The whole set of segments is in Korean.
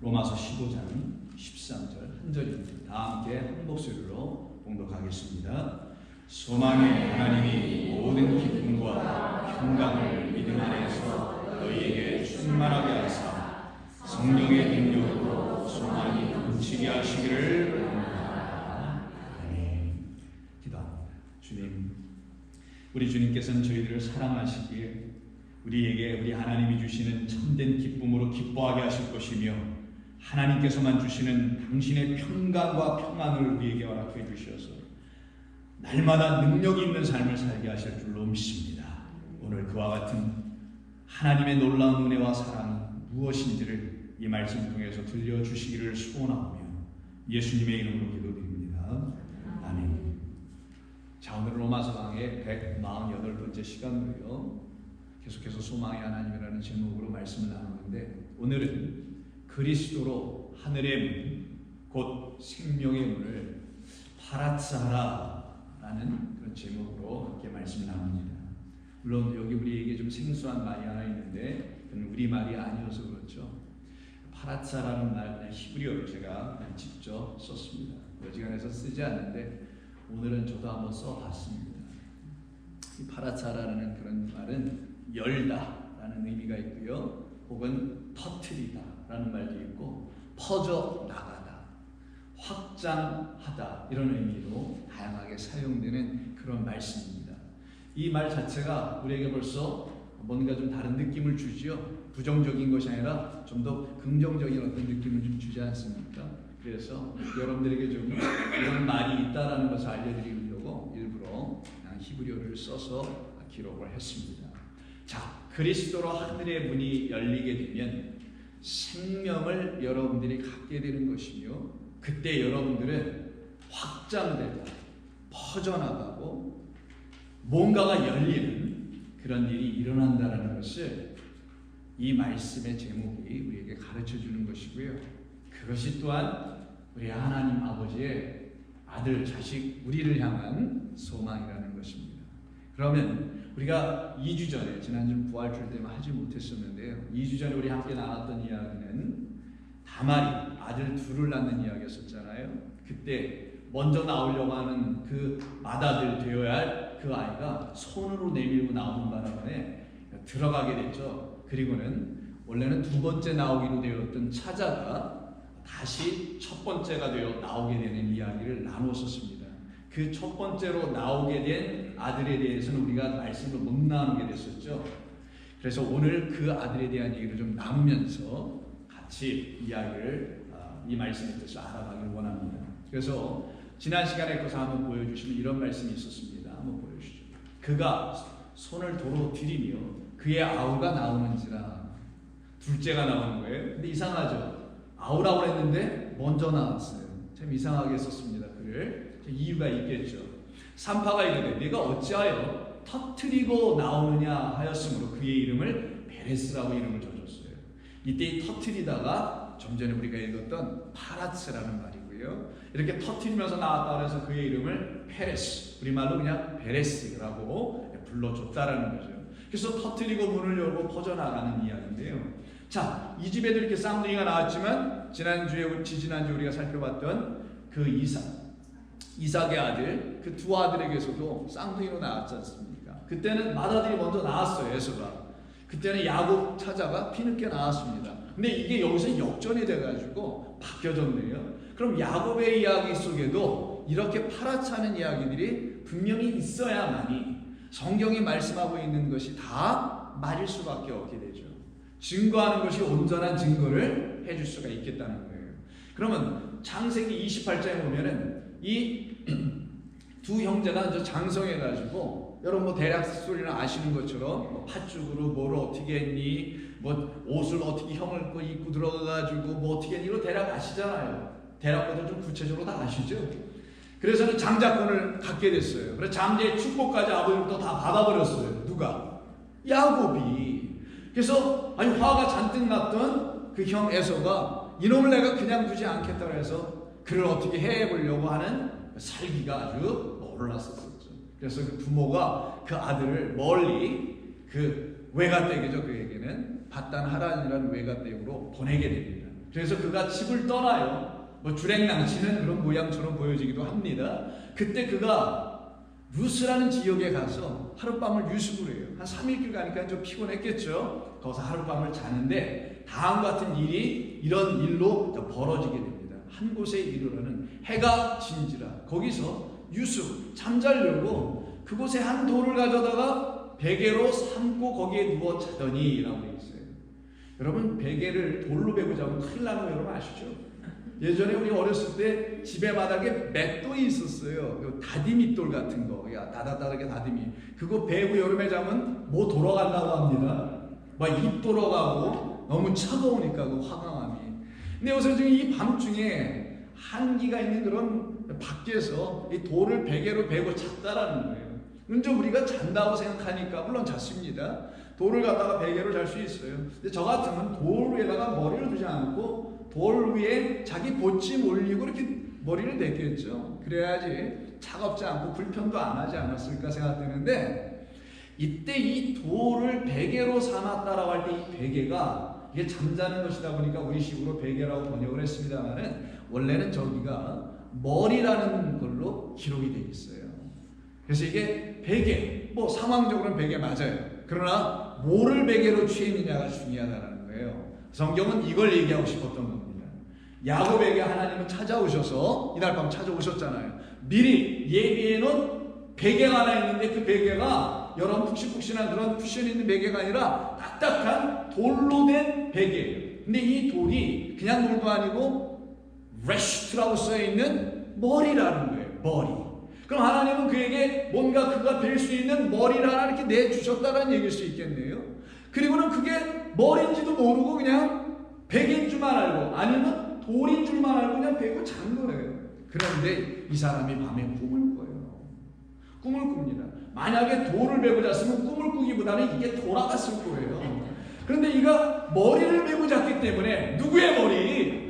로마서 15장 13절 한 절입니다. 다 함께 한 목소리로 봉독하겠습니다. 소망의 하나님이 모든 기쁨과 평강을 믿음 안에서 너희에게 충만하게 하사 성령의 능력으로 소망이 넘치게 하시기를 원합니다. 아멘. 기도합니다. 주님, 우리 주님께서는 저희들을 사랑하시기에 우리에게 우리 하나님이 주시는 참된 기쁨으로 기뻐하게 하실 것이며 하나님께서만 주시는 당신의 평강과 평안을 우리에게 허락해 주셔서 날마다 능력이 있는 삶을 살게 하실 줄로 믿습니다. 오늘 그와 같은 하나님의 놀라운 은혜와 사랑이 무엇인지를 이 말씀 통해서 들려주시기를 소원하며 예수님의 이름으로 기도드립니다. 아멘. 자, 오늘 로마서 강의 148번째 시간으로요, 계속해서 소망의 하나님이라는 제목으로 말씀을 나누는데, 오늘은 그리스도로 하늘의 문, 곧 생명의 문을 파라츠하라라는 그런 제목으로 함께 말씀을 나눕니다. 물론 여기 우리에게 좀 생소한 말이 하나 있는데 그건 우리말이 아니어서 그렇죠. 파라츠하라는 말, 히브리어를 제가 직접 썼습니다. 어지간해서 쓰지 않는데 오늘은 저도 한번 써봤습니다. 이 파라츠하라는 그런 말은 열다라는 의미가 있고요, 혹은 터트리다라는 말도 있고, 퍼져 나가다, 확장하다 이런 의미로 다양하게 사용되는 그런 말씀입니다. 이 말 자체가 우리에게 벌써 뭔가 좀 다른 느낌을 주지요. 부정적인 것이 아니라 좀 더 긍정적인 어떤 느낌을 좀 주지 않습니까? 그래서 여러분들에게 좀 이런 말이 있다라는 것을 알려드리려고 일부러 히브리어를 써서 기록을 했습니다. 자, 그리스도로 하늘의 문이 열리게 되면 생명을 여러분들이 갖게 되는 것이며, 그때 여러분들은 확장되고 퍼져나가고 뭔가가 열리는 그런 일이 일어난다는 것을 이 말씀의 제목이 우리에게 가르쳐 주는 것이고요, 그것이 또한 우리 하나님 아버지의 아들, 자식, 우리를 향한 소망이라는 것입니다. 그러면 우리가 2주 전에, 지난주 부활절 때문에 하지 못했었는데요, 2주 전에 우리 함께 나눴던 이야기는 다말이 아들 둘을 낳는 이야기였었잖아요. 그때 먼저 나오려고 하는 그 맏아들 되어야 할 그 아이가 손으로 내밀고 나오는 바람에 들어가게 됐죠. 그리고는 원래는 두 번째 나오기로 되었던 차자가 다시 첫 번째가 되어 나오게 되는 이야기를 나눴었습니다. 그 첫 번째로 나오게 된 아들에 대해서는 우리가 말씀을 못 나누게 됐었죠. 그래서 오늘 그 아들에 대한 얘기를 좀 나누면서 같이 이야기를, 이 말씀의 뜻을 알아가길 원합니다. 그래서 지난 시간에 것을 한번 보여주시면 이런 말씀이 있었습니다. 한번 보여주시죠. 그가 손을 도로 들이며 그의 아우가 나오는지라. 둘째가 나오는 거예요. 근데 이상하죠. 아우라고 했는데 먼저 나왔어요. 참 이상하게 썼습니다. 글을. 이유가 있겠죠. 산파가 이르되 네가 어찌하여 터트리고 나오느냐 하였으므로 그의 이름을 베레스라고 이름을 져줬어요. 이때 이 터트리다가 좀 전에 우리가 읽었던 파라츠라는 말이고요, 이렇게 터트리면서 나왔다 그래서 그의 이름을 페레스, 우리말로 그냥 베레스라고 불러줬다라는 거죠. 그래서 터트리고 문을 열고 퍼져나가는 이야기인데요. 자, 이 집에도 이렇게 쌍둥이가 나왔지만 지난주에 우리가 살펴봤던 그 이삭의 아들, 그 두 아들에게서도 쌍둥이로 나왔지 않습니까? 그때는 맏아들이 먼저 나왔어요, 에서가. 그때는 야곱 차자가 뒤늦게 나왔습니다. 근데 이게 여기서 역전이 돼가지고 바뀌어졌네요. 그럼 야곱의 이야기 속에도 이렇게 파랗차는 이야기들이 분명히 있어야만이 성경이 말씀하고 있는 것이 다 맞을 수밖에 없게 되죠. 증거하는 것이 온전한 증거를 해줄 수가 있겠다는 거예요. 그러면 창세기 28장에 보면은 이 두 형제가 이제 장성해가지고, 여러분 뭐 대략 소리는 아시는 것처럼 뭐 팥죽으로 뭐를 어떻게 했니, 뭐 옷을 어떻게 형을 입고 들어가가지고 뭐 어떻게 했니, 이거 대략 아시잖아요. 대략보다 좀 구체적으로 다 아시죠. 그래서는 장자권을 갖게 됐어요. 그래서 장자의 축복까지 아버지부터 다 받아버렸어요. 누가? 야곱이. 그래서 아니 화가 잔뜩 났던 그 형 에서가 이놈을 내가 그냥 두지 않겠다고 해서 그를 어떻게 해보려고 하는 살기가 아주 올랐었죠. 그래서 그 부모가 그 아들을 멀리 그 외가댁이죠, 그에게는 바단 하란이라는 외가댁으로 보내게 됩니다. 그래서 그가 집을 떠나요. 뭐 주랭랑치는 그런 모양처럼 보여지기도 합니다. 그때 그가 루스라는 지역에 가서 하룻밤을 유숙을 해요. 한 3일길 가니까 좀 피곤했겠죠. 거기서 하룻밤을 자는데 다음과 같은 일이 이런 일로 벌어지게 됩니다. 한 곳에 이르러는 해가 진지라 거기서 유숙 잠자려고 그곳에 한 돌을 가져다가 베개로 삼고 거기에 누워 자더니 라고 되어 있어요. 여러분 베개를 돌로 베고 자면 큰일 나는 거 여러분 아시죠? 예전에 우리 어렸을 때 집에 바닥에 맷돌이 있었어요. 다디미돌 같은 거, 다다다르게 다디미. 그거 베고 여름에 자면 뭐 돌아간다고 합니다. 막 입 돌아가고 너무 차가우니까 그 화강암이. 근데 요새 지금 이 밤중에 한기가 있는 그런 밖에서 이 돌을 베개로 베고 잤다라는 거예요. 먼저 우리가 잔다고 생각하니까 물론 잤습니다. 돌을 갖다가 베개로 잘 수 있어요. 근데 저 같으면 돌 위에다가 머리를 두지 않고 돌 위에 자기 보침 올리고 이렇게 머리를 댔겠죠. 그래야지 차갑지 않고 불편도 안 하지 않았을까 생각되는데 이때 이 돌을 베개로 삼았다라고 할 때 이 베개가 이게 잠자는 것이다 보니까 우리식으로 베개라고 번역을 했습니다만은 원래는 저기가 머리라는 걸로 기록이 되어 있어요. 그래서 이게 베개, 뭐 상황적으로는 베개 맞아요. 그러나 뭐를 베개로 취했느냐가 중요하다는 거예요. 성경은 이걸 얘기하고 싶었던 겁니다. 야곱에게 하나님은 찾아오셔서 이날 밤 찾아오셨잖아요. 미리 예비해 놓은 베개가 하나 있는데 그 베개가 여러분 푹신푹신한 그런 쿠션 있는 베개가 아니라 딱딱한 돌로 된 베개예요. 근데 이 돌이 그냥 돌도 아니고 레스트라고 써있는 머리라는 거예요. 머리. 그럼 하나님은 그에게 뭔가 그가 벨 수 있는 머리를 하나 이렇게 내주셨다는 얘기일 수 있겠네요. 그리고는 그게 머리인지도 모르고 그냥 베개인 줄만 알고 아니면 돌인 줄만 알고 그냥 베고 잔 거예요. 그런데 이 사람이 밤에 꿈을 꿔요. 꿈을 꿉니다. 만약에 돌을 베고 잤으면 꿈을 꾸기보다는 이게 돌아갔을 거예요. 그런데 이가 머리를 베고 잤기 때문에 누구의 머리?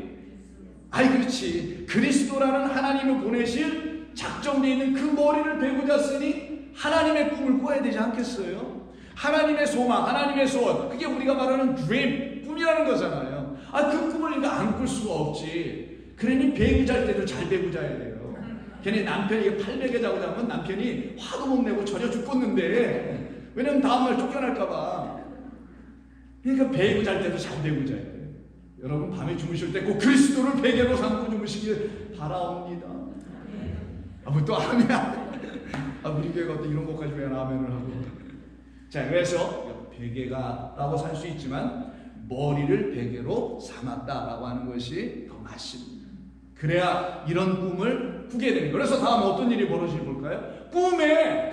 아이 그렇지. 그리스도라는 하나님을 보내실 작정되어 있는 그 머리를 베고 잤으니 하나님의 꿈을 꿔야 되지 않겠어요? 하나님의 소망, 하나님의 소원, 그게 우리가 말하는 dream, 꿈이라는 거잖아요. 그 꿈을 우리가 안 꿀 수가 없지. 그러니 베고 잘 때도 잘 베고 자야 돼요. 걔네 남편이 팔베개 자고 자면 남편이 화도 못 내고 절여 죽겠는데 왜냐면 다음날 쫓겨날까봐. 그러니까 베고 잘 때도 잘 베고 자야 돼요. 여러분 밤에 주무실 때 꼭 그리스도를 베개로 삼고 주무시길 바라옵니다. 또 아멘. 우리 교회가 또 이런 것까지 왜 아멘을 하고. 자, 그래서 베개가라고 살 수 있지만 머리를 베개로 삼았다라고 하는 것이 더 맞습니다. 그래야 이런 꿈을 꾸게 됩니다. 그래서 다음 어떤 일이 벌어질지 볼까요? 꿈에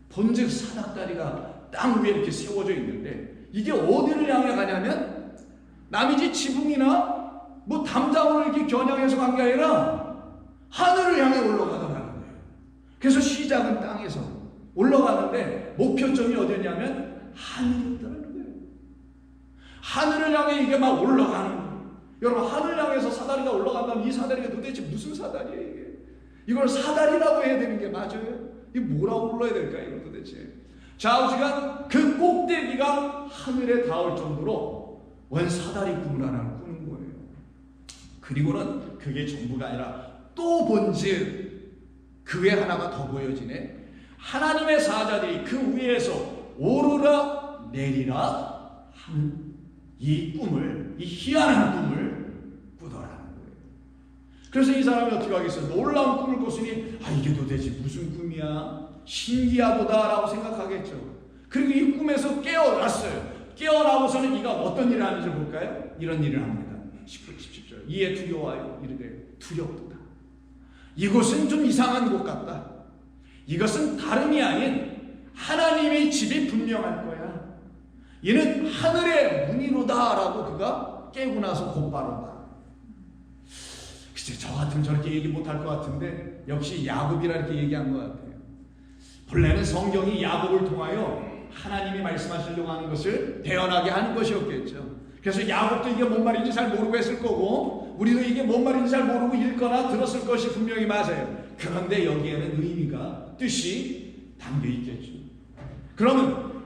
본즉 사닥다리가 땅 위에 이렇게 세워져 있는데 이게 어디를 향해 가냐면 남의 집 지붕이나 뭐 담장으로 이렇게 겨냥해서 간 게 아니라 하늘을 향해 올라가더라는 거예요. 그래서 시작은 땅에서 올라가는데 목표점이 어디냐면 하늘이었다는 거예요. 하늘을 향해 이게 막 올라가는 거예요. 여러분 하늘 향해서 사다리가 올라간다면 이 사다리가 도대체 무슨 사다리예요 이게? 이걸 사다리라고 해야 되는 게 맞아요? 이게 뭐라고 불러야 될까 이거 도대체? 좌우지간 그 꼭대기가 하늘에 닿을 정도로 원 사다리 꿈을 하나 꾸는 거예요. 그리고는 그게 전부가 아니라 또 본즉 그 외 하나가 더 보여지네. 하나님의 사자들이 그 위에서 오르라 내리라 하는 이 꿈을, 이 희한한 꿈을 꾸더라는 거예요. 그래서 이 사람이 어떻게 하겠어요? 놀라운 꿈을 꿨으니 이게 도대체 무슨 꿈이야? 신기하도다라고 생각하겠죠. 그리고 이 꿈에서 깨어났어요. 깨어나고서는 이가 어떤 일을 하는지 볼까요? 이런 일을 합니다. 17절 이에 두려워하여 이르되 두렵도다. 이곳은 좀 이상한 곳 같다. 이것은 다름이 아닌 하나님의 집이 분명할 거야. 이는 하늘의 문이로다라고 그가 깨고 나서 곧바로 말. 글쎄 저 같으면 저렇게 얘기 못할 것 같은데 역시 야곱이라 이렇게 얘기한 것 같아요. 본래는 성경이 야곱을 통하여 하나님이 말씀하시려고 하는 것을 대언하게 하는 것이었겠죠. 그래서 야곱도 이게 뭔 말인지 잘 모르고 했을 거고 우리도 이게 뭔 말인지 잘 모르고 읽거나 들었을 것이 분명히 맞아요. 그런데 여기에는 의미가 뜻이 담겨 있겠죠. 그러면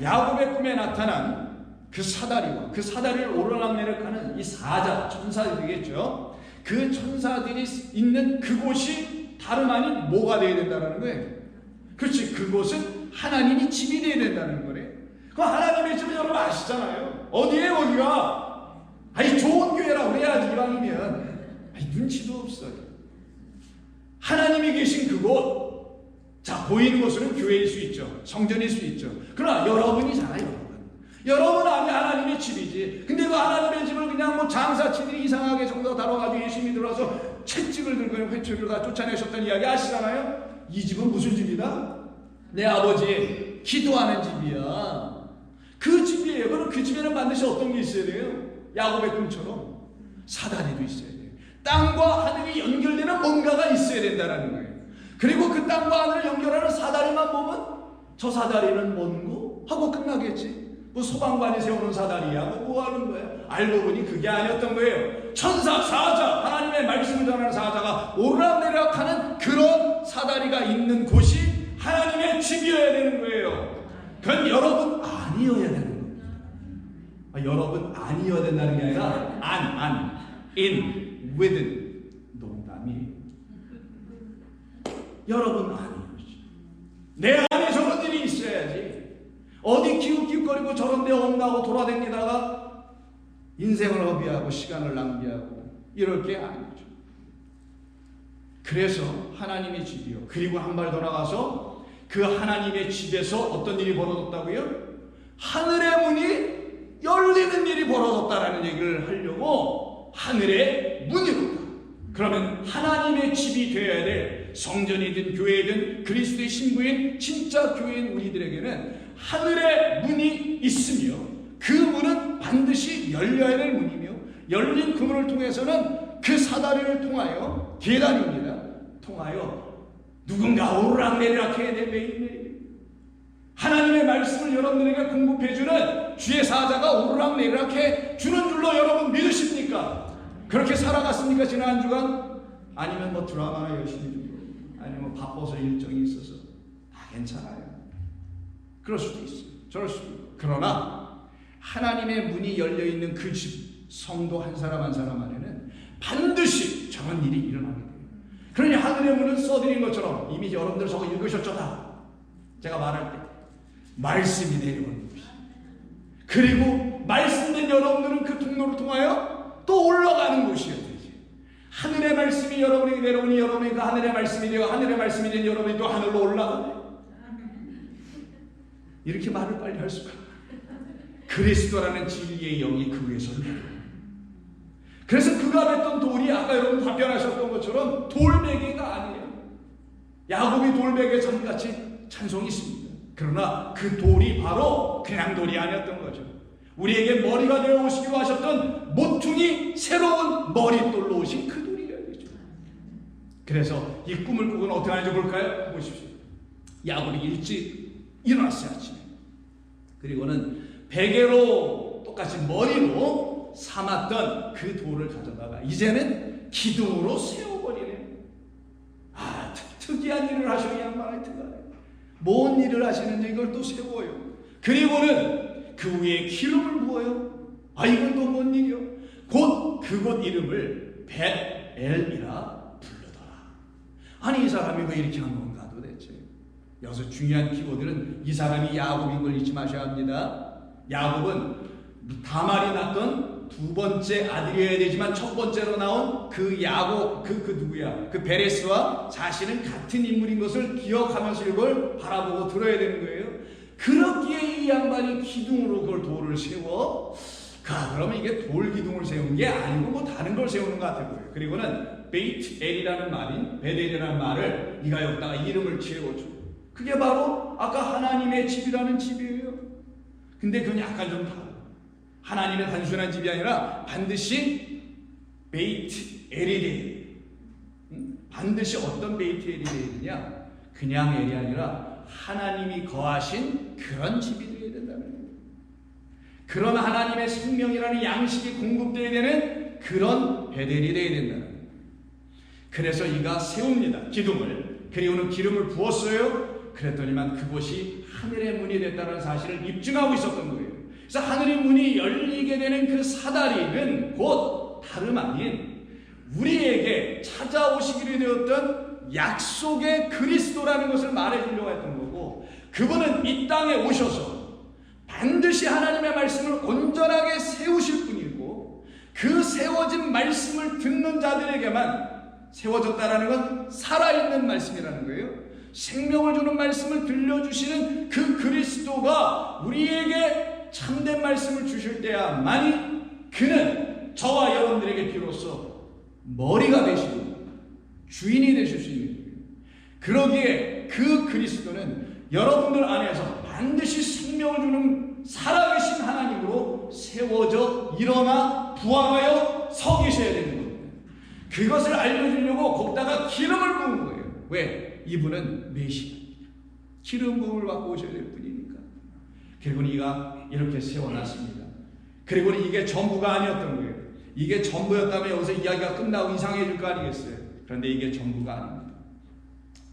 야곱의 꿈에 나타난 그 사다리와 그 사다리를 오르락내락하는 이 사자, 천사들이겠죠. 그 천사들이 있는 그곳이 다름 아닌 뭐가 되어야 된다는 거예요. 그렇지, 그곳은 하나님이 집이 되어야 된다는 거래. 그 하나님의 집은 여러분 아시잖아요. 어디에 어디가? 아니 좋은 교회라고 그래야지. 이왕이면 눈치도 없어요. 하나님이 계신 그곳, 자 보이는 곳은 교회일 수 있죠. 성전일 수 있죠. 그러나 여러분이잖아요. 여러분 안에 하나님의 집이지. 근데 그 하나님의 집을 그냥 뭐 장사치들이 이상하게 정도 다뤄가지고 예수님이 들어와서 채찍을 들고 회초리를 다 쫓아내셨던 이야기 아시잖아요. 이 집은 무슨 집이다? 내 아버지 기도하는 집이야. 그 집이에요. 그럼 그 집에는 반드시 어떤 게 있어야 돼요? 야곱의 꿈처럼 사다리도 있어야 돼요. 땅과 하늘이 연결되는 뭔가가 있어야 된다는 거예요. 그리고 그 땅과 하늘을 연결하는 사다리만 보면 저 사다리는 뭔고? 하고 끝나겠지. 뭐 소방관이 세우는 사다리야 뭐 하는 거예요? 알고 보니 그게 아니었던 거예요. 천사, 사자, 하나님의 말씀을 전하는 사자가 오르락내락하는 그런 사다리가 있는 곳이 하나님의 집이어야 되는 거예요. 그건 여러분 아니어야 되는 겁니다. 여러분 아니어야 된다는 게 아니라 in, within. 농담이에요. 여러분 아니어야지. 내 안에 저런 일이 있어야지. 어디 기웃기웃거리고 저런 데 엉나고 돌아다니다가 인생을 허비하고 시간을 낭비하고 이럴 게 아니죠. 그래서 하나님의 집이요. 그리고 한 발 더 나가서 그 하나님의 집에서 어떤 일이 벌어졌다고요? 하늘의 문이 열리는 일이 벌어졌다라는 얘기를 하려고 하늘의 문이로다. 그러면 하나님의 집이 되어야 될 성전이든 교회든 그리스도의 신부인 진짜 교회인 우리들에게는 하늘의 문이 있으며 그 문은 반드시 열려야 될 문이며 열린 그 문을 통해서는 그 사다리를 통하여 계단입니다. 통하여 누군가 오르락내리락 해야 돼. 매일매일 하나님의 말씀을 여러분들에게 공급해주는 주의 사자가 오르락내리락 해주는 줄로 여러분 믿으십니까? 그렇게 살아갔습니까? 지난 한 주간? 아니면 뭐 드라마나 열심히 좀 아니면 뭐 바빠서 일정이 있어서 다 괜찮아요. 그럴 수도 있어요. 저럴 수도 있고. 그러나 하나님의 문이 열려있는 그 집, 성도 한 사람 한 사람 안에는 반드시 저런 일이 일어나게 돼요. 그러니 하늘의 문은 써드린 것처럼 이미 여러분들 저거 읽으셨죠 다. 제가 말할 때 말씀이 내려오는 것이. 그리고 말씀된 여러분들은 그 통로를 통하여 또 올라가는 곳이어야 되지. 하늘의 말씀이 여러분에게 내려오니 여러분이 그 하늘의 말씀이 되어 하늘의 말씀이 된 여러분이 또 하늘로 올라가네. 이렇게 말을 빨리 할 수가. 그리스도라는 진리의 영이 그 위에서 내려요. 그래서 그가 뱉던 돌이 아까 여러분 답변하셨던 것처럼 돌베개가 아니에요. 야곱이 돌베개 전같이 찬송이 있습니다. 그러나 그 돌이 바로 그냥 돌이 아니었던 거죠. 우리에게 머리가 되어 오시기로 하셨던 모퉁이 새로운 머릿돌로 오신 그 돌이어야 되죠. 그래서 이 꿈을 꾸고는 어떻게 하는지 볼까요? 보십시오. 야곱이 일찍 일어났어요. 아침에. 그리고는 베개로 똑같이 머리로 삼았던 그 돌을 가져다가 이제는 기둥으로 세워버리네요. 아, 특이한 일을 하셔. 이 양반이 특이하네. 뭔 일을 하시는지 이걸 또 세워요. 그리고는 그 위에 기름을 부어요. 아, 이건 또 뭔 일이요? 곧 그곳 이름을 벳엘이라 불러더라. 아니, 이 사람이 왜 이렇게 한 건가 도대체? 여기서 중요한 키워드는 이 사람이 야곱인 걸 잊지 마셔야 합니다. 야곱은 다말이 낳던 두 번째 아들이어야 되지만 첫 번째로 나온 그 야곱, 그 누구야? 그 베레스와 자신은 같은 인물인 것을 기억하면서 이걸 바라보고 들어야 되는 거예요. 그렇기에 이 양반이 기둥으로 그걸 돌을 세워. 그러면 이게 돌 기둥을 세운 게 아니고 뭐 다른 걸 세우는 것 같아 보여요. 그리고는 베이트엘이라는 말인 베델이라는 말을 네가 여기다가 이름을 지어줘. 그게 바로 아까 하나님의 집이라는 집이에요. 근데 그건 약간 좀 다르다. 하나님의 단순한 집이 아니라 반드시 베이트엘이 돼요. 반드시 어떤 베이트엘이 되느냐? 그냥 엘이 아니라 하나님이 거하신 그런 집이 되어야 된다는 거예요. 그런 하나님의 생명이라는 양식이 공급되어야 되는 그런 베델이 되어야 된다는 거예요. 그래서 이가 세웁니다. 기둥을. 그리고는 기름을 부었어요. 그랬더니만 그곳이 하늘의 문이 됐다는 사실을 입증하고 있었던 거예요. 그래서 하늘의 문이 열리게 되는 그 사다리는 곧 다름 아닌 우리에게 찾아오시기로 되었던 약속의 그리스도라는 것을 말해주려고 했던 거고, 그분은 이 땅에 오셔서 반드시 하나님의 말씀을 온전하게 세우실 분이고, 그 세워진 말씀을 듣는 자들에게만 세워졌다라는 건 살아있는 말씀이라는 거예요. 생명을 주는 말씀을 들려주시는 그 그리스도가 우리에게 참된 말씀을 주실 때야만이 그는 저와 여러분들에게 비로소 머리가 되시고 주인이 되실 수 있는 거예요. 그러기에 그 그리스도는 여러분들 안에서 반드시 생명을 주는 살아계신 하나님으로 세워져 일어나 부활하여 서 계셔야 되는 겁니다. 그것을 알려주려고 거기다가 기름을 부은 거예요. 왜? 이분은 메시아입니다. 기름 부음을 받고 오셔야 될 분이니까. 그리고 이가 이렇게 세워놨습니다. 그리고 이게 전부가 아니었던 거예요. 이게 전부였다면 여기서 이야기가 끝나고 이상해질 거 아니겠어요? 그런데 이게 전부가 아닙니다.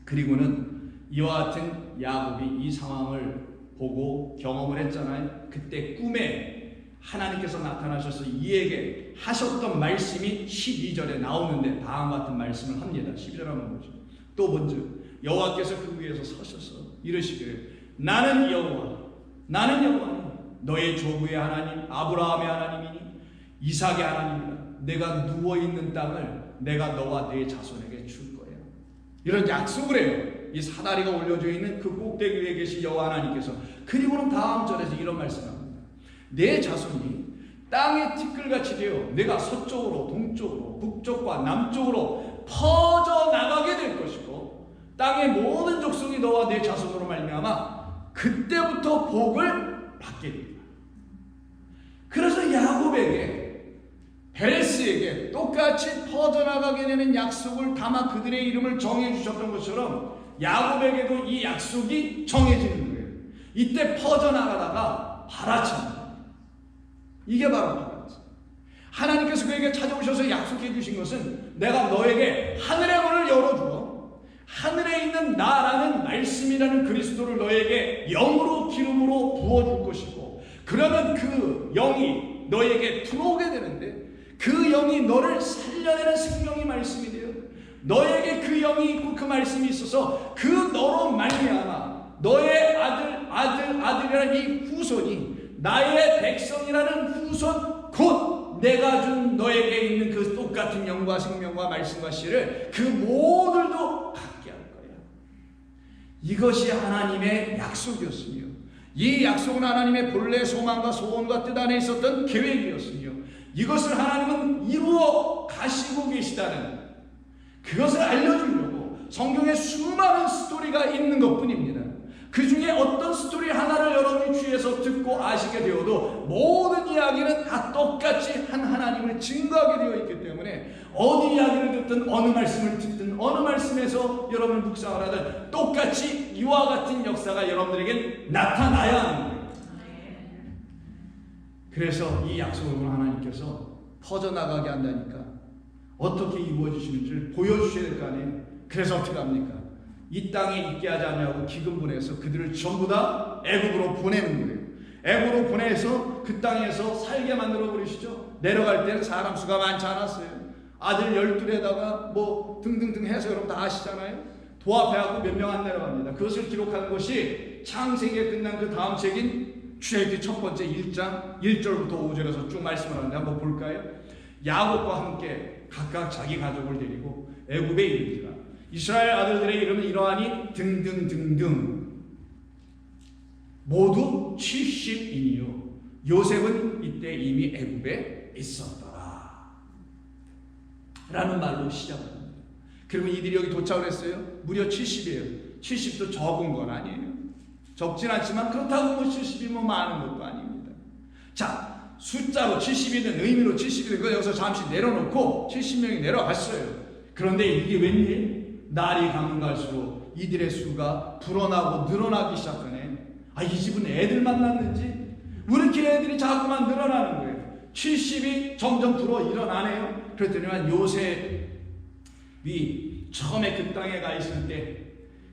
그리고는 이와 같은 야곱이 이 상황을 보고 경험을 했잖아요. 그때 꿈에 하나님께서 나타나셔서 이에게 하셨던 말씀이 12절에 나오는데 다음과 같은 말씀을 합니다. 12절 한번 보죠. 또 먼저 여호와께서 그 위에서 서셔서 이르시기를 나는 여호와 너의 조부의 하나님 아브라함의 하나님이니 이삭의 하나님이라. 내가 누워있는 땅을 내가 너와 네 자손에게 줄 거야. 이런 약속을 해요. 이 사다리가 올려져 있는 그 꼭대기 위에 계신 여호와 하나님께서. 그리고는 다음 절에서 이런 말씀을 합니다. 내 자손이 땅의 티끌같이 되어 내가 서쪽으로 동쪽으로 북쪽과 남쪽으로 퍼져나가게 될 것이고 땅의 모든 족속이 너와 내 자손으로 말미암아 그때부터 복을 받게 됩니다. 그래서 야곱에게 베레스에게 똑같이 퍼져나가게 되는 약속을 담아 그들의 이름을 정해주셨던 것처럼 야곱에게도 이 약속이 정해지는 거예요. 이때 퍼져나가다가 발아칩니다. 이게 바로 발아치. 하나님께서 그에게 찾아오셔서 약속해 주신 것은 내가 너에게 하늘의 문을 열어주어 하늘에 있는 나라는 말씀이라는 그리스도를 너에게 영으로 기름으로 부어줄 것이고, 그러면 그 영이 너에게 들어오게 되는데 그 영이 너를 살려내는 생명의 말씀이 돼요. 너에게 그 영이 있고 그 말씀이 있어서 그 너로 말미암아 너의 아들이라는 이 후손이 나의 백성이라는 후손 곧 내가 준 너에게 있는 그 똑같은 영과 생명과 말씀과 씨를 그 모두도 갖게 할 거야. 이것이 하나님의 약속이었으며 이 약속은 하나님의 본래 소망과 소원과 뜻 안에 있었던 계획이었으며 이것을 하나님은 이루어 가시고 계시다는 그것을 알려주려고 성경에 수많은 스토리가 있는 것뿐입니다. 그 중에 어떤 스토리 하나를 여러분이 주위에서 듣고 아시게 되어도 모든 이야기는 다 똑같이 한 하나님을 증거하게 되어 있기 때문에 어디 이야기를 듣든 어느 말씀을 듣든 어느 말씀에서 여러분을 묵상을 하든 똑같이 이와 같은 역사가 여러분들에게 나타나야 하는 거예요. 그래서 이 약속을 본 하나님께서 퍼져나가게 한다니까 어떻게 이루어지시는지를 보여주셔야 될 거 아니에요. 그래서 어떻게 합니까? 이 땅에 있게 하지 않냐고 기금 보내서 그들을 전부 다 애굽으로 보내는 거예요. 애굽으로 보내서 그 땅에서 살게 만들어 버리시죠. 내려갈 때는 사람 수가 많지 않았어요. 아들 12에다가 뭐 등등등 해서 여러분 다 아시잖아요. 도합해갖고 몇 명 안 내려갑니다. 그것을 기록하는 것이 창세기에 끝난 그 다음 책인 출애굽기 첫 번째 1장 1절부터 5절에서 쭉 말씀을 하는데 한번 볼까요? 야곱과 함께 각각 자기 가족을 데리고 애굽에 이르니라. 이스라엘 아들들의 이름은 이러하니 등등등등 모두 70인이요 요셉은 이때 이미 애굽에 있었더라 라는 말로 시작합니다. 그리고 이들이 여기 도착을 했어요. 무려 70이에요. 70도 적은 건 아니에요. 적진 않지만 그렇다고 뭐 70이 뭐 많은 것도 아닙니다. 자, 숫자로 70이든 의미로 70이든 그거 여기서 잠시 내려놓고 70명이 내려갔어요. 그런데 이게 웬일? 날이 가면 갈수록 이들의 수가 불어나고 늘어나기 시작하네. 아, 이 집은 애들만 낳는지 왜 이렇게 애들이 자꾸만 늘어나는 거예요. 70이 점점 불어 일어나네요. 그랬더니만 요셉이 처음에 그 땅에 가 있을 때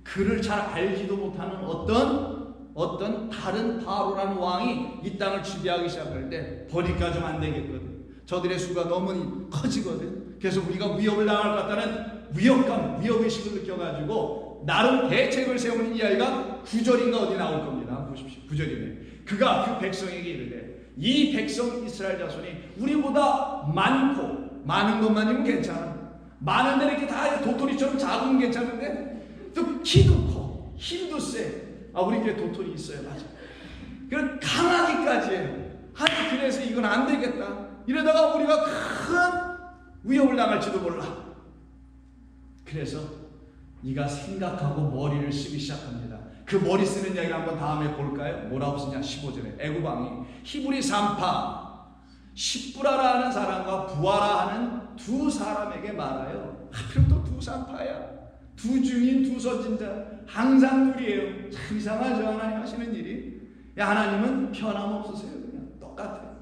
그를 잘 알지도 못하는 어떤 어떤 다른 바로라는 왕이 이 땅을 지배하기 시작할 때 버리까 좀 안 되겠거든. 저들의 수가 너무 커지거든. 그래서 우리가 위협을 당할 것 같다는 위협의식을 느껴가지고 나름 대책을 세우는 이야기가 9절인가 어디 나올 겁니다. 보십시오. 9절이네. 그가 그 백성에게 이르되 이 백성 이스라엘 자손이 우리보다 많은 것만이면 괜찮아. 많은데 이렇게 다 도토리처럼 작으면 괜찮은데 또 키도 커, 힘도 세. 우리께 도토리 있어요. 맞아. 그럼 강하기까지 해요. 그래서 이건 안 되겠다. 이러다가 우리가 큰 위협을 당할지도 몰라. 그래서 네가 생각하고 머리를 쓰기 시작합니다. 그 머리 쓰는 이야기를 한번 다음에 볼까요? 뭐라고 쓰냐? 15절에 애굽왕이 히브리 산파 십부라라 하는 사람과 부하라 하는 두 사람에게 말하여. 하필 또 두 산파야. 두 증인, 두 선진자, 항상 둘이에요. 참 이상하죠, 하나님 하시는 일이. 하나님은 변함없으세요. 그냥 똑같아요.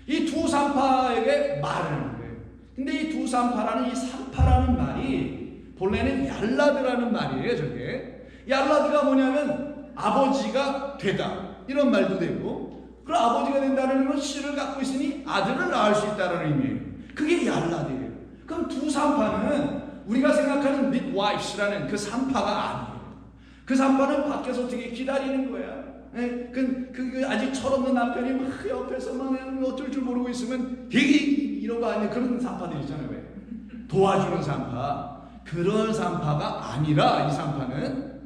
이 두 산파에게 말을 하는 거예요. 근데 이 두 산파라는 이 산파라는 말이 본래는 얄라드라는 말이에요. 저게 얄라드가 뭐냐면 아버지가 되다 이런 말도 되고, 그럼 아버지가 된다는 건 씨를 갖고 있으니 아들을 낳을 수 있다는 의미예요. 그게 얄라드예요. 그럼 두 산파는 우리가 생각하는 midwifes라는 그 산파가 아니에요. 그 산파는 밖에서 어떻게 기다리는 거야. 그 아직 철없는 남편이 막 옆에서 막 어쩔 줄 모르고 있으면 되게 이런 거 아니에요. 그런 산파들 있잖아요. 왜? 도와주는 산파. 그런 산파가 아니라 이 산파는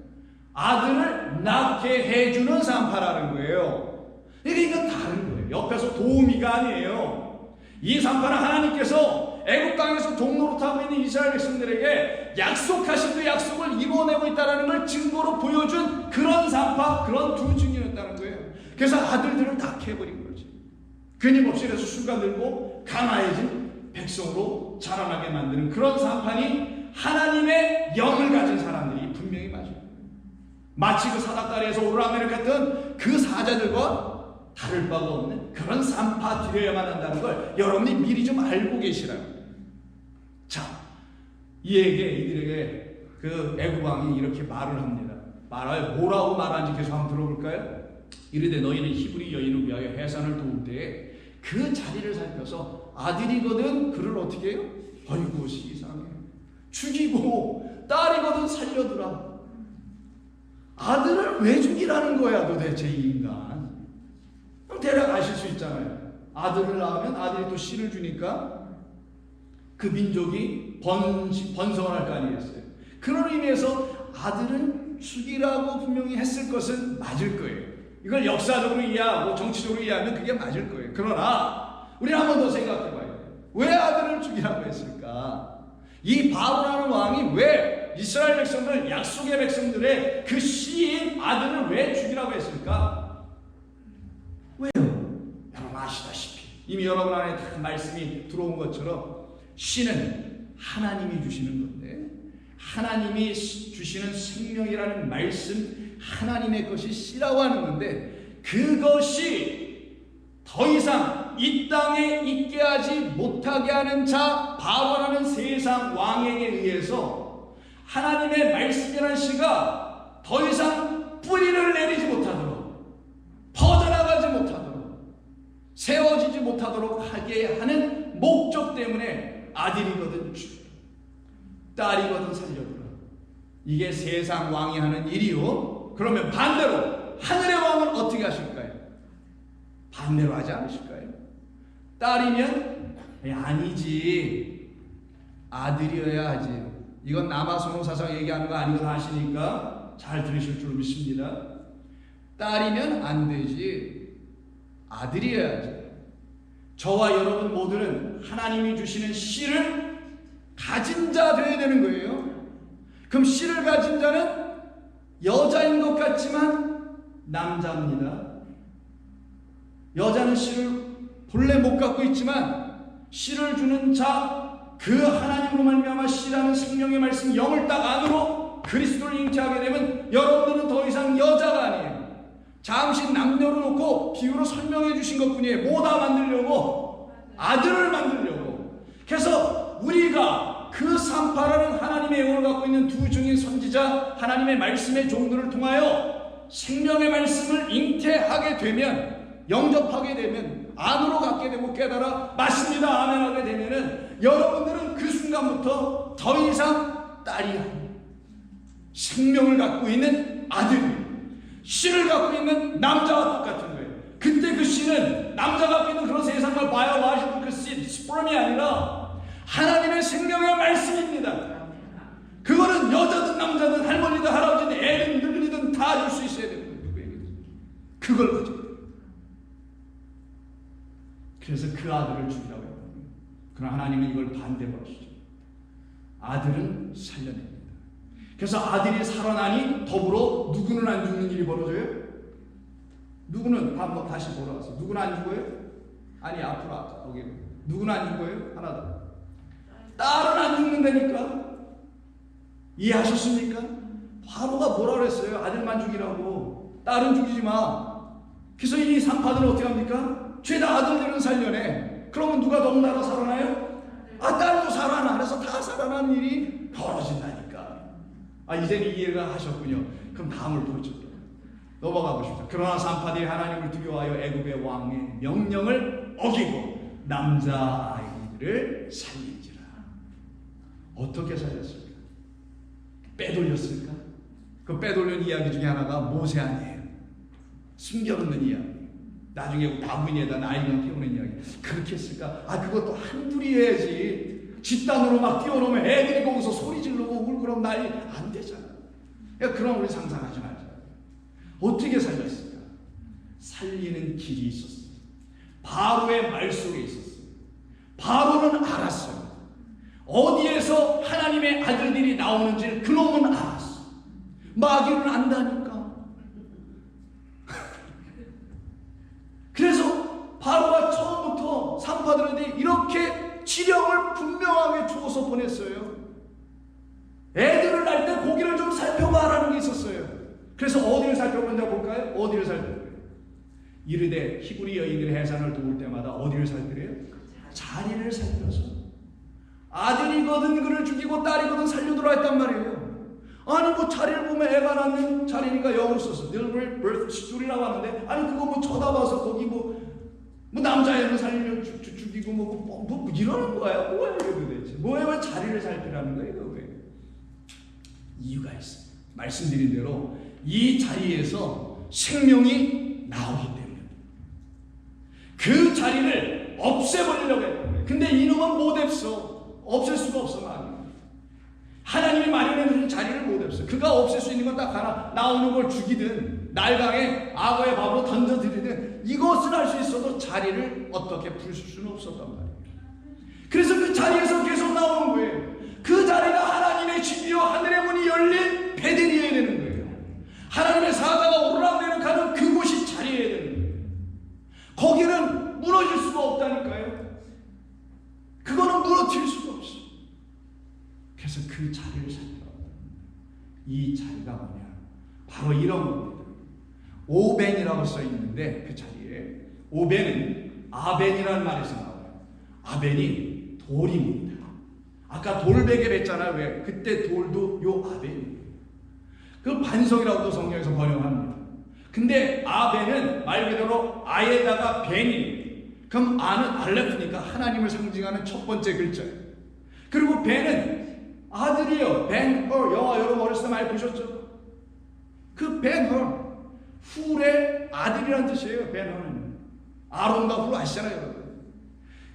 아들을 낳게 해주는 산파라는 거예요. 이건 다른 거예요. 옆에서 도우미가 아니에요. 이 산파는 하나님께서 애굽 땅에서 동노릇하고 있는 이스라엘 백성들에게 약속하신 그 약속을 이루어내고 있다는 걸 증거로 보여준 그런 산파, 그런 두 증인이었다는 거예요. 그래서 아들들을 낳게 해버린 거지. 끊임없이 그래서 수가 늘고 강화해진 백성으로 자라나게 만드는 그런 산파니 하나님의 영을 가진 사람들이 분명히 맞아요. 마치 그 사닥다리에서 오르락내리락 했던 그 사자들과 다를 바가 없는 그런 산파 되어야만 한다는 걸 여러분이 미리 좀 알고 계시라고. 자, 이들에게 그 애굽 왕이 이렇게 말을 합니다. 뭐라고 말하는지 계속 한번 들어볼까요? 이르되 너희는 히브리 여인을 위하여 해산을 도울 때에 그 자리를 살펴서 아들이거든 그를 어떻게 해요? 아이고 세상에 죽이고 딸이거든 살려두라. 아들을 왜 죽이라는 거야 도대체 이 인간. 그럼 대략 아실 수 있잖아요. 아들을 낳으면 아들이 또 씨를 주니까 그 민족이 번성을 할 거 아니겠어요. 그런 의미에서 아들은 죽이라고 분명히 했을 것은 맞을 거예요. 이걸 역사적으로 이해하고 정치적으로 이해하면 그게 맞을 거예요. 그러나 우리는 한 번 더 생각해 봐야 돼요. 왜 아들을 죽이라고 했을까? 이 바로라는 왕이 왜 이스라엘 백성들, 약속의 백성들의 그 씨인 아들을 왜 죽이라고 했을까? 왜요? 여러분 아시다시피 이미 여러분 안에 다 말씀이 들어온 것처럼 씨는 하나님이 주시는 건데, 하나님이 주시는 생명이라는 말씀, 하나님의 것이 씨라고 하는 건데, 그것이 더 이상 이 땅에 있게 하지 못하게 하는 자 바로라는 세상 왕에게 의해서 하나님의 말씀이라는 씨가 더 이상 뿌리를 내리지 못하도록, 퍼져나가지 못하도록, 세워지지 못하도록 하게 하는 목적 때문에 아들이거든 죽여라, 딸이거든 살려두라. 이게 세상 왕이 하는 일이요. 그러면 반대로 하늘의 왕은 어떻게 하실까요? 반대로 하지 않으실까요? 딸이면 아니지, 아들이어야 하지. 이건 남아선호 사상 얘기하는 거 아닌 거 아시니까 잘 들으실 줄 믿습니다. 딸이면 안 되지, 아들이어야지. 저와 여러분 모두는 하나님이 주시는 씨를 가진 자 되어야 되는 거예요. 그럼 씨를 가진 자는 여자인 것 같지만 남자입니다. 여자는 씨를 본래 못 갖고 있지만 씨를 주는 자, 그 하나님으로 말미암아 씨라는 생명의 말씀 영을 딱 안으로 그리스도를 잉태하게 되면 여러분들은 더 이상 여자가 아니에요. 잠시 남녀로 놓고 비유로 설명해 주신 것뿐이에요. 뭐다 만들려고? 아들을 만들려고. 그래서 우리가 그 산파라는 하나님의 영을 갖고 있는 두 증인 선지자, 하나님의 말씀의 종들을 통하여 생명의 말씀을 잉태하게 되면, 영접하게 되면, 안으로 갖게 되고 깨달아 맞습니다 아멘하게 되면은 여러분들은 그 순간부터 더 이상 딸이 아니에요. 생명을 갖고 있는 아들이에요. 씨를 갖고 있는 남자와 똑같은 거예요. 그때 그 씨는 남자가 갖고 있는 그런 세상을 바이올로지컬 그 씨, 스퍼럼이 아니라 하나님의 생명의 말씀입니다. 그거는 여자든 남자든 할머니든 할아버지든 애든 늙은이든 다 줄 수 있어야 되는 거예요. 누구에게든. 그걸 가지고. 그래서 그 아들을 죽이라고 했거든요. 그러나 하나님은 이걸 반대버리시죠. 아들은 살려냅니다. 그래서 아들이 살아나니 더불어 누구는 안 죽는 일이 벌어져요? 누구는 다시 돌아와서 누구는 안 죽어요? 아니 앞으로 아까 거기 누구는 안 죽어요? 하나 더. 딸은 안 죽는다니까. 이해하셨습니까? 바로가 뭐라 그랬어요? 아들만 죽이라고. 딸은 죽이지 마. 그래서 이 산파들은 어떻게 합니까? 죄다 아들들은 살려내. 그러면 누가 더군다나 살아나요? 딸도 살아나. 그래서 다 살아나는 일이 벌어진다니까. 이제는 이해가 하셨군요. 그럼 다음을 보죠. 넘어가고 싶다. 그러나 산파들이 하나님을 두려워하여 애굽의 왕의 명령을 어기고 남자아이들을 살린지라. 어떻게 살렸을까? 빼돌렸을까? 그 빼돌린 이야기 중에 하나가 모세 아니에요. 숨겨놓는 이야기. 나중에 나무위에다 나이만 태우는 이야기. 그렇게 했을까? 그것도 한둘이 해야지. 집단으로 막 뛰어놓으면 애들이 거기서 소리 지르고 울고 그러면 난리 안 되잖아. 그럼 우리 상상하지 말자. 어떻게 살렸을까? 살리는 길이 있었어요. 바로의 말 속에 있었어요. 바로는 알았어요. 어디에서 하나님의 아들들이 나오는지 그놈은 알았어. 마귀는 안다니까. 그래서 바로가 처음부터 산파들한테 이렇게 지령을 분명하게 주어서 보냈어요. 애들을 낳을 때 고기를 좀 살펴봐라는 게 있었어요. 그래서 어디를 살펴본다 볼까요? 어디를 살펴봐요? 이르되 히브리 여인들의 해산을 도울 때마다 어디를 살피래요? 자리를 살펴서. 아들이거든 그를 죽이고 딸이거든 살려두라 했단 말이에요. 자리를 보면 애가 낳는 자리니까 영어로 썼어. Deliberate birth story라고 하는데 그거 쳐다봐서 거기 남자애를 살리면 죽이고 뭐 이러는 거야. 뭐야 이거 도대체. 왜 자리를 살피라는 거야 이거 왜? 이유가 있어. 말씀드린 대로 이 자리에서 생명이 나오기 때문에 그 자리를 없애버리려고 했던 거예요. 근데 이놈은 못 없앨 수가 없어. 하나님이 마련해주신 자리를 못 없애. 그가 없앨 수 있는 건 딱 하나. 나오는 걸 죽이든 날강에 악어의 밥으로 던져드리든 이것을 할 수 있어도 자리를 어떻게 풀 수는 없었단 말이에요. 그래서 그 자리에서 계속 나오는 거예요. 그 자리가 하나님의 집이요 하늘의 문이 열린 베들이어야 되는 거예요. 하나님의 사자가 오르락내리락하는 그곳이 자리여야 되는 거예요. 거기는 무너질 수가 없다니까요. 그거는 무너뜨릴 수가 없어. 그래서 그 자리를 살펴봤다. 이 자리가 뭐냐? 바로 이런 겁니다. 오벤이라고 써 있는데 그 자리에 오벤은 아벤이라는 말에서 나와요. 아벤이 돌입니다. 아까 돌베개를 했잖아요. 왜? 그때 돌도 요 아벤이에요. 그 반석이라고도 성경에서 번역합니다. 근데 아벤은 말 그대로 아에다가 벤이. 그럼 아는 알레프니까 하나님을 상징하는 첫 번째 글자예요. 그리고 벤은 아들이요. 벤, 영화 여러분 어렸을 때 많이 보셨죠? 그 벤, 훌의 아들이라는 뜻이에요. 벤, 아론과 훌 아시잖아요, 여러분.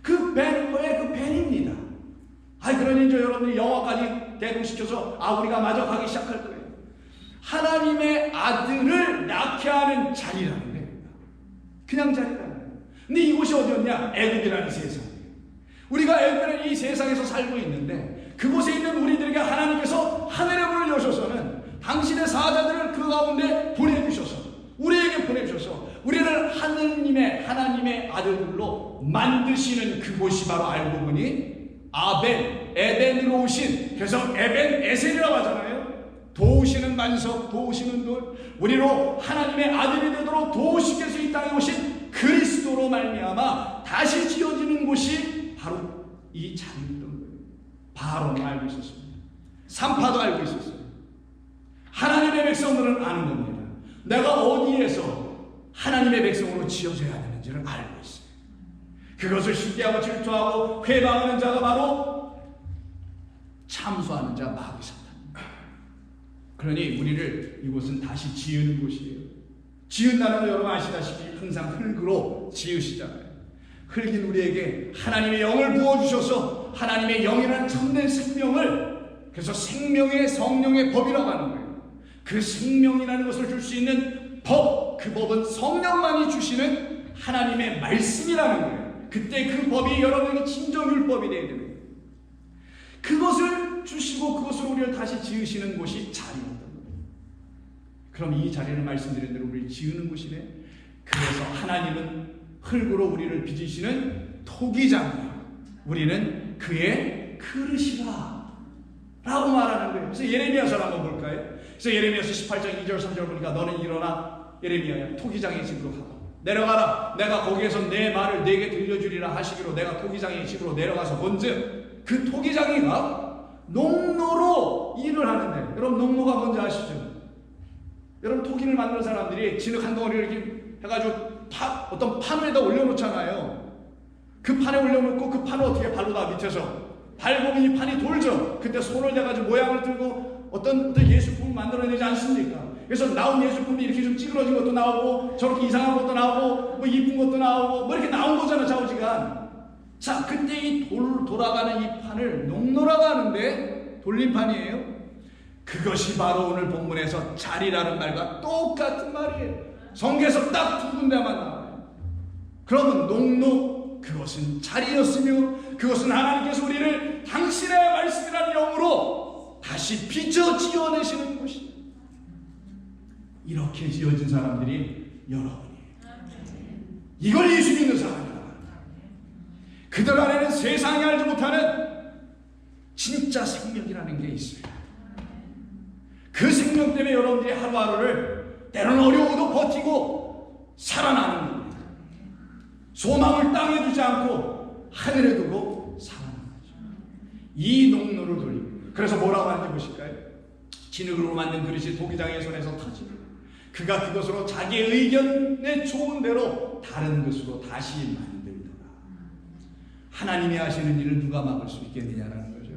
그 벤, 그 벤입니다. 그러니 이제 여러분들이 영화까지 대동시켜서 우리가 마저 가기 시작할 거예요. 하나님의 아들을 낳게 하는 자리라는 거예요. 그냥 자리라는 거예요. 근데 이곳이 어디였냐? 애굽이라는 세상이에요. 우리가 애굽이라는 이 세상에서 살고 있는데 그곳에 있는 우리들에게 하나님께서 하늘의 문을 여셔서는 당신의 사자들을 그 가운데 보내주셔서 우리에게 보내주셔서 우리를 하나님의 아들들로 만드시는 그곳이 바로 알고 보니 에덴으로 오신, 그래서 에벤에셀이라고 하잖아요. 도우시는 반석, 도우시는 돌, 우리로 하나님의 아들이 되도록 도우시께서 이 땅에 오신 그리스도로 말미암아 다시 지어지는 곳이 바로 이 자리였던 거예요. 바로는 알고 있었습니다. 산파도 알고 있었어요. 하나님의 백성들은 아는 겁니다. 내가 어디에서 하나님의 백성으로 지어져야 되는지를 알고 있어요. 그것을 신뢰하고 질투하고 회방하는 자가 바로 참소하는 자 마귀 사탄입니다. 그러니 우리를 이곳은 다시 지으는 곳이에요. 지은다는 거 여러분 아시다시피 항상 흙으로 지으시잖아요. 흙인 우리에게 하나님의 영을 부어주셔서 하나님의 영이라는 참된 생명을, 그래서 생명의 성령의 법이라고 하는 거예요. 그 생명이라는 것을 줄 수 있는 법, 그 법은 성령만이 주시는 하나님의 말씀이라는 거예요. 그때 그 법이 여러분에게 진정율법이 되어야 됩니다. 그것을 주시고 그것을 우리를 다시 지으시는 곳이 자리였던 거예요. 그럼 이 자리는 말씀드린 대로 우리를 지으는 곳이네. 그래서 하나님은 흙으로 우리를 빚으시는 토기장이요, 우리는 그의 그릇이라 라고 말하는 거예요. 그래서 예레미야서를 한번 볼까요? 그래서 예레미야서 18장 2절 3절 보니까 너는 일어나 예레미야야 토기장의 집으로 가라. 내려가라. 내가 거기에서 내 말을 내게 들려주리라 하시기로 내가 토기장의 집으로 내려가서 본즉 그 토기장이가 농노로 일을 하는데, 여러분 농노가 뭔지 아시죠? 여러분 토기를 만드는 사람들이 진흙 한 덩어리를 이렇게 해가지고 어떤 판 위에다 올려놓잖아요. 그 판에 올려놓고 그 판을 어떻게 발로다 밑에서 밟으면 이 판이 돌죠. 그때 손을 대가지고 모양을 들고 어떤 예술품을 만들어내지 않습니까? 그래서 나온 예술품이 이렇게 좀 찌그러진 것도 나오고 저렇게 이상한 것도 나오고 뭐 이쁜 것도 나오고 뭐 이렇게 나온 거잖아, 좌우지간. 자, 그때 이 돌아가는 이 판을 농노라고 하는데 돌림판이에요. 그것이 바로 오늘 본문에서 자리라는 말과 똑같은 말이에요. 성경에서 딱 두 군데만 나와요. 그러면 농노, 그것은 자리였으며 그것은 하나님께서 우리를 당신의 말씀이라는 영으로 다시 빚어 지어내시는 곳이에요. 이렇게 지어진 사람들이 여러분이에요. 이걸 예수 믿는 사람이다. 그들 안에는 세상이 알지 못하는 진짜 생명이라는 게 있어요. 그 생명 때문에 여러분들이 하루하루를 때로는 어려워도 버티고 살아나는 겁니다. 소망을 땅에 두지 않고 하늘에 두고 살아나는 거죠. 이 농로를 돌립니다. 그래서 뭐라고 하는지 보실까요? 진흙으로 만든 그릇이 도기장의 손에서 터지고 그가 그것으로 자기의 의견에 좋은 대로 다른 것으로 다시 만들더라. 하나님이 하시는 일을 누가 막을 수 있겠느냐라는 거죠.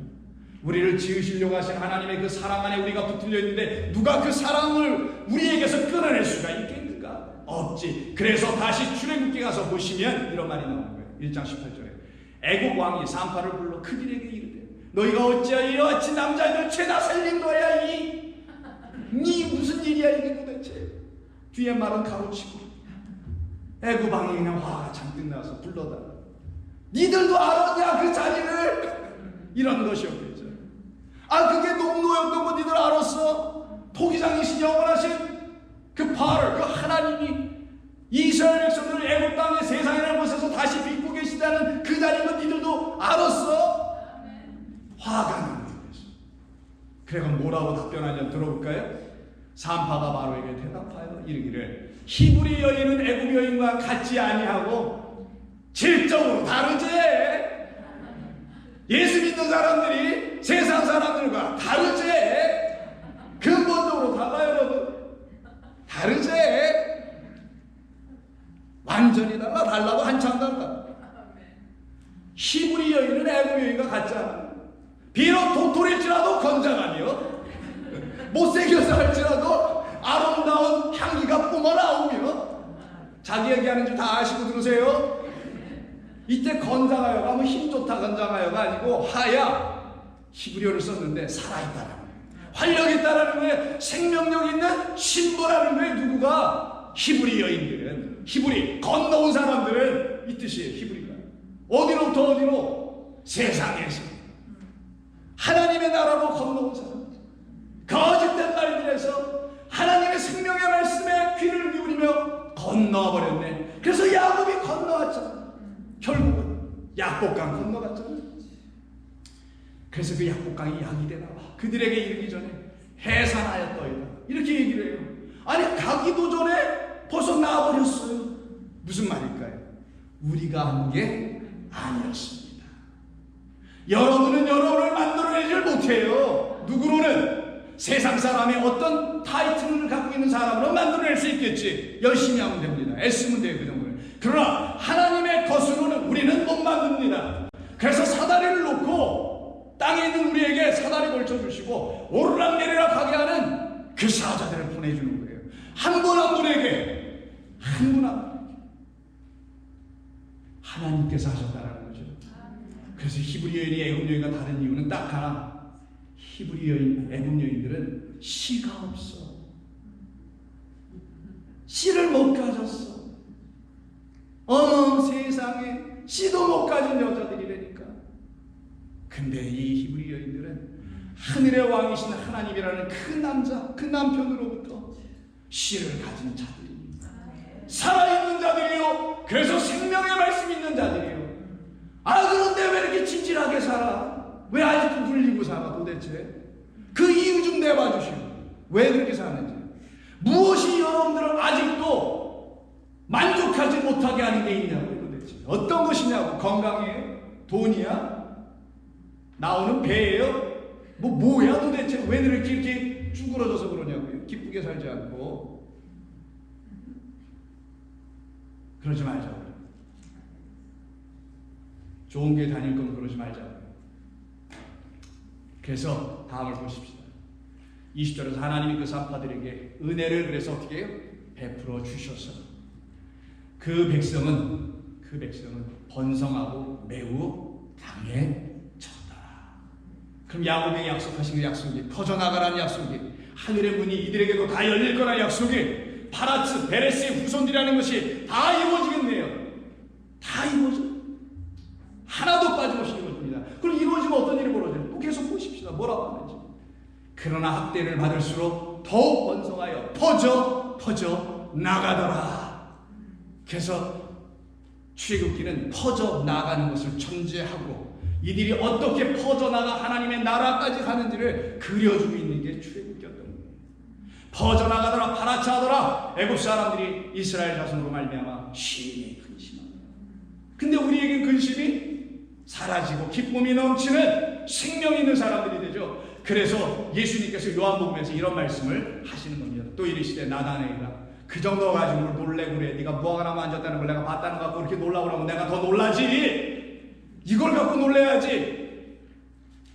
우리를 지으시려고 하신 하나님의 그 사랑 안에 우리가 붙들려 있는데 누가 그 사랑을 우리에게서 끌어낼 수가 있겠는가? 없지. 그래서 다시 출애굽기 가서 보시면 이런 말이 나오는 거예요. 1장 18절에 애국 왕이 산파를 불러 그들에게 이르되 너희가 어찌하여 이러같이 남자들 죄다 살린 거야? 니 무슨 일이야 이게 도대체? 뒤에 말은 가로치고 애국 왕이 그냥 화가 잔뜩 나서 불러다. 니들도 알았냐 그 자리를? 이런 것이었겠죠. 아, 그게 농노였던 거 니들 알았어? 토기장이신 영원하신 그 파를, 그 하나님이 이스라엘 백성들을 애국 땅의 세상이라는 곳에서 다시 빚고 계시다는 그 자리인 거 니들도 알았어? 화가 나는 거예요. 그래가 뭐라고 답변하냐 들어볼까요? 산파가 바로에게 대답하여 이르기를 히브리 여인은 애국 여인과 같지 아니하고 질적으로 다르지. 예수 믿는 사람들이 세상 사람들과 다르지. 근본적으로 달라요, 여러분. 다르지. 완전히 달라. 달라도 한참 달라. 히브리 여인은 애국 여인과 같지 않아. 비록 도토리일지라도 건장하며 못생겨서 할지라도 아름다운 향기가 뿜어나오며 자기 얘기하는 줄 다 아시고 들으세요. 이때 건장하여가 뭐 힘 좋다 건장하여가 아니고 하야 히브리어를 썼는데 살아있다라는 거예요. 활력 있다라는 거예요. 생명력 있는 신부라는 거예요. 누구가? 히브리 여인들은, 히브리 건너온 사람들은 이 뜻이에요. 히브리가 어디로부터 어디로? 세상에서 하나님의 나라로 건너온 사람, 거짓된 말들에서 하나님의 생명의 말씀에 귀를 기울이며 건너와 버렸네. 그래서 야곱이 건너왔잖아. 결국은 약복강 건너갔잖아. 그래서 그 약복강이 약이 되나 봐. 그들에게 이르기 전에 해산하였더이다. 이렇게 얘기를 해요. 아니 가기도 전에 벌써 나와버렸어요. 무슨 말일까요? 우리가 한 게 아니었습니다. 여러분은 여러분을 만들어내질 못해요. 누구로는? 세상 사람의 어떤 타이틀을 갖고 있는 사람으로 만들어낼 수 있겠지. 열심히 하면 됩니다. 애쓰면 돼요, 그 정도는. 그러나 하나님의 것으로는 우리는 못 만듭니다. 그래서 사다리를 놓고 땅에 있는 우리에게 사다리 걸쳐주시고 오르락내리락 하게 하는 그 사자들을 보내주는 거예요. 한 분 한 분에게, 한 분 한 분에게 하나님께서 하셨다라는 거죠. 그래서 히브리 여인이 애굽 여인과 다른 이유는 딱 하나. 히브리 여인, 애굽 여인들은 씨가 없어. 씨를 못 가졌어. 어머 세상에 씨도 못 가진 여자들이라니까. 근데 이 히브리 여인들은 하늘의 왕이신 하나님이라는 그 남자, 그 남편으로부터 씨를 가진 자들입니다. 살아있는 자들이요. 그래서 생명의 말씀 있는 자들이요. 아, 그런데 왜 이렇게 진질하게 살아? 왜 아직도 눌리고 살아 도대체? 그 이유 좀 내봐 주시오. 왜 그렇게 사는지. 무엇이 여러분들을 아직도 만족하지 못하게 하는 게 있냐고요 도대체. 어떤 것이냐고. 건강이에요? 돈이야? 나오는 배예요? 뭐야 도대체. 왜 이렇게 쭈그러져서 그러냐고요. 기쁘게 살지 않고. 그러지 말자고요. 좋은 게 다닐 건 그러지 말자고요. 그래서 다음을 보십시다. 20절에서 하나님이 그 산파들에게 은혜를 그래서 어떻게 해요? 베풀어 주셔서 그 백성은 번성하고 매우 강해졌다. 그럼 야곱에게 약속하신 그 약속이, 퍼져나가라는 약속이, 하늘의 문이 이들에게도 다 열릴 거라는 약속이, 파라츠, 베레스의 후손들이라는 것이 다 이루어지겠네요. 다 이루어져. 하나도 빠짐없이 이루어집니다. 그럼 이루어지면 어떤 일이 벌어져요? 또 계속 보십시다. 뭐라고 하는지. 그러나 학대를 받을수록 더욱 번성하여 퍼져 나가더라. 그래서 출애굽기는 퍼져 나가는 것을 전제하고 이들이 어떻게 퍼져나가 하나님의 나라까지 가는지를 그려주고 있는 게 출애굽기였던 거예요. 퍼져나가더라, 파라차하더라. 애굽 사람들이 이스라엘 자손으로 말미암아 심히 근심합니다. 근데 우리에게 근심이 사라지고 기쁨이 넘치는 생명이 있는 사람들이 되죠. 그래서 예수님께서 요한복음에서 이런 말씀을 하시는 겁니다. 또 이르시되 나다나엘아, 그 정도 가지고 놀래고 그래. 네가 무화과 나무 앉았다는 걸 내가 봤다는 거 갖고 이렇게 놀라고 그러면 내가 더 놀라지. 이걸 갖고 놀래야지.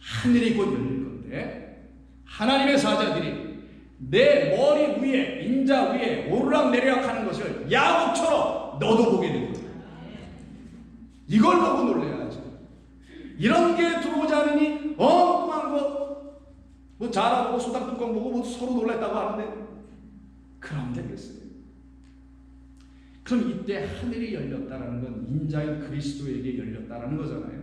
하늘이 곧 열릴 건데 하나님의 사자들이 내 머리 위에, 인자 위에 오르락내리락 하는 것을 야곱처럼 너도 보게 될 거야. 이걸 보고 놀래야지. 이런 게 들어오지 않으니 엉뚱한 거 뭐 자라보고 수당 뚜껑 보고 뭐 서로 놀랬다고 하는데 그럼 되겠어요. 그럼 이때 하늘이 열렸다는 건 인자인 그리스도에게 열렸다는 거잖아요.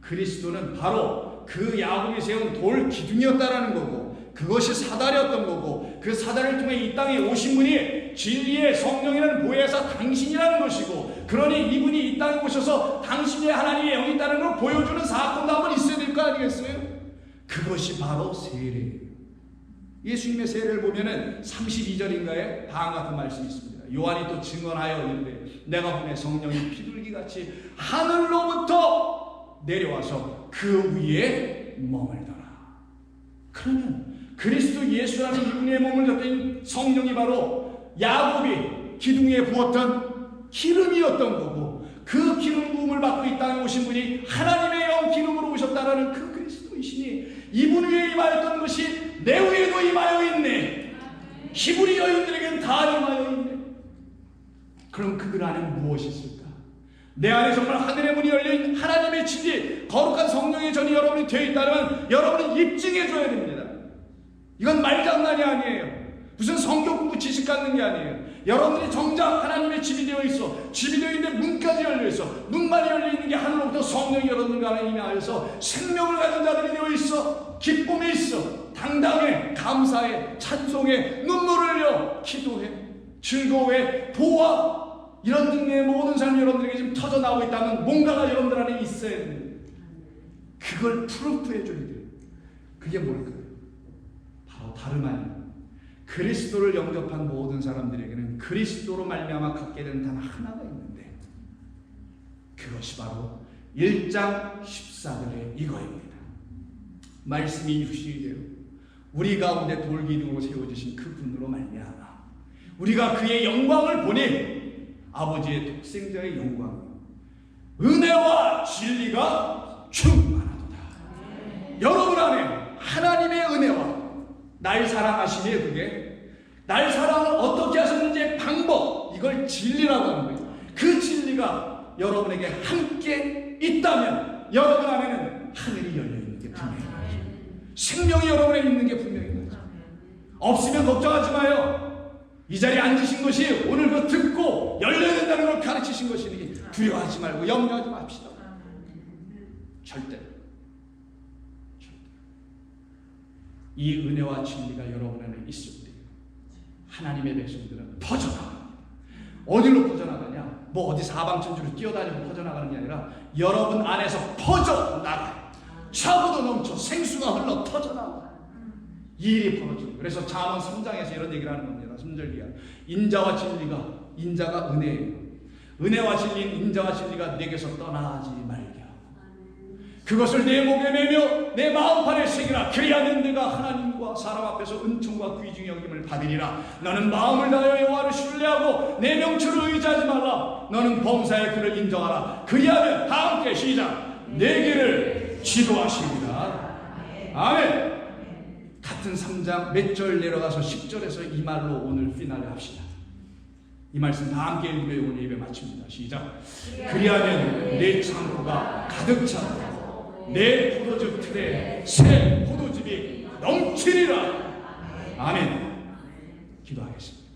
그리스도는 바로 그 야곱이 세운 돌 기둥이었다는 거고, 그것이 사다리였던 거고, 그 사다리를 통해 이 땅에 오신 분이 진리의 성령이라는 보혜사 당신이라는 것이고, 그러니 이분이 이 땅에 오셔서 당신의 하나님의 영이 있다는 걸 보여주는 사건도 한번 있어야 될 거 아니겠어요? 그것이 바로 세례예요. 예수님의 세례를 보면은 32절인가에 다음 같은 말씀이 있습니다. 요한이 또 증언하여 이르되 내가 보내 성령이 비둘기같이 하늘로부터 내려와서 그 위에 머물더라. 그러면 그리스도 예수라는 이분의 몸을 덮인 성령이 바로 야곱이 기둥 위에 부었던 기름이었던 거고, 그 기름 부음을 받고 이 땅에 오신 분이 하나님의 영 기름으로 오셨다라는 그 그리스도이시니 이분 위에 임하였던 것이 내 위에도 임하여 있네. 히브리 여인들에게는 다 임하여 있네. 그럼 그들 안에 무엇이 있을까? 내 안에 정말 하늘의 문이 열린 하나님의 진리, 거룩한 성령의 전이 여러분이 되어 있다면 여러분은 입증해 줘야 됩니다. 이건 말장난이 아니에요. 무슨 성경 공부 지식 갖는 게 아니에요. 여러분들이 정작 하나님의 집이 되어 있어. 집이 되어 있는데 문까지 열려 있어. 문만이 열려 있는 게 하늘로부터 성령이 여러분들 안에 임하여서 생명을 가진 자들이 되어 있어. 기쁨이 있어. 당당해, 감사해, 찬송해, 눈물을 흘려, 기도해, 즐거워해, 보아. 이런 등의 모든 삶이 여러분들에게 지금 터져 나오고 있다면 뭔가가 여러분들 안에 있어야 됩니다. 그걸 프루프해 줘야 돼요. 그게 뭘까요? 바로 다름 아니에요. 그리스도를 영접한 모든 사람들에게는 그리스도로 말미암아 갖게 되는 단 하나가 있는데, 그것이 바로 1장 14절의 이거입니다. 말씀이 육신이 되어 우리 가운데 돌기둥으로 세워주신 그 분으로 말미암아 우리가 그의 영광을 보니 아버지의 독생자의 영광, 은혜와 진리가 충만하도다. 여러분 안에 하나님의 은혜와 날 사랑하시니 그게 날 사랑을 어떻게 하셨는지의 방법, 이걸 진리라고 하는 거예요. 그 진리가 여러분에게 함께 있다면 여러분 안에는 하늘이 열려있는 게 분명히 거죠. 생명이 여러분에 있는 게 분명히 거죠. 없으면 걱정하지 마요. 이 자리에 앉으신 것이 오늘 그 듣고 열려야 된다는 걸 가르치신 것이니 두려워하지 말고 염려하지 맙시다. 절대. 이 은혜와 진리가 여러분 안에 있을 때 하나님의 백성들은 퍼져나갑니다. 어디로 퍼져나가냐? 뭐 어디 사방천지로 뛰어다니고 퍼져나가는 게 아니라 여러분 안에서 퍼져나가요. 차고도 넘쳐 생수가 흘러 터져나와요. 이 일이 벌어지고, 그래서 잠언 3장에서 이런 얘기를 하는 겁니다. 3절 이하. 인자와 진리가, 인자가 은혜예요. 은혜와 진리는 인자와 진리가 내게서 떠나지 말게 하고 그것을 내 목에 매며 내 마음판에 새기라. 그리하면 내가 하나님과 사람 앞에서 은총과 귀중히 여김을 받으리라. 너는 마음을 다하여 여호와를 신뢰하고 내 명철을 의지하지 말라. 너는 범사의 그를 인정하라. 그리하면 다 함께 시작. 내 길을 지도하시리라. 아멘. 같은 3장 몇 절 내려가서 10절에서 이 말로 오늘 피날레 합시다. 이 말씀 다 함께 읽으며 오늘 예배 마칩니다. 시작. 그리하면 내 창고가 가득 차고 내 포도즙 틀에 새 포도즙이 넘치리라. 아멘. 기도하겠습니다.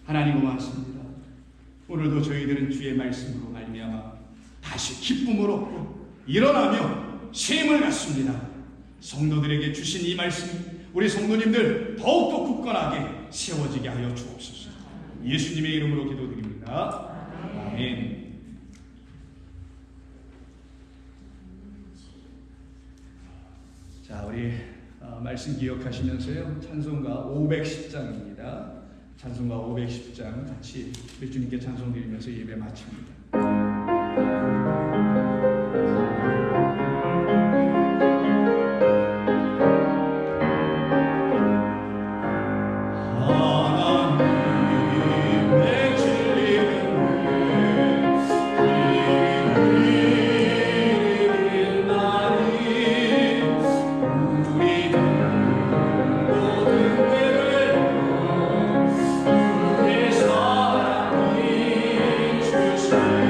하나님 고맙습니다. 오늘도 저희들은 주의 말씀으로 말미암아 다시 기쁨으로 일어나며 쉼을 갖습니다. 성도들에게 주신 이 말씀 우리 성도님들 더욱더 굳건하게 세워지게 하여 주옵소서. 예수님의 이름으로 기도드립니다. 아멘. 자, 우리 말씀 기억하시면서요, 찬송가 510장입니다. 찬송가 510장 같이 주님께 찬송 드리면서 예배 마칩니다. Yes.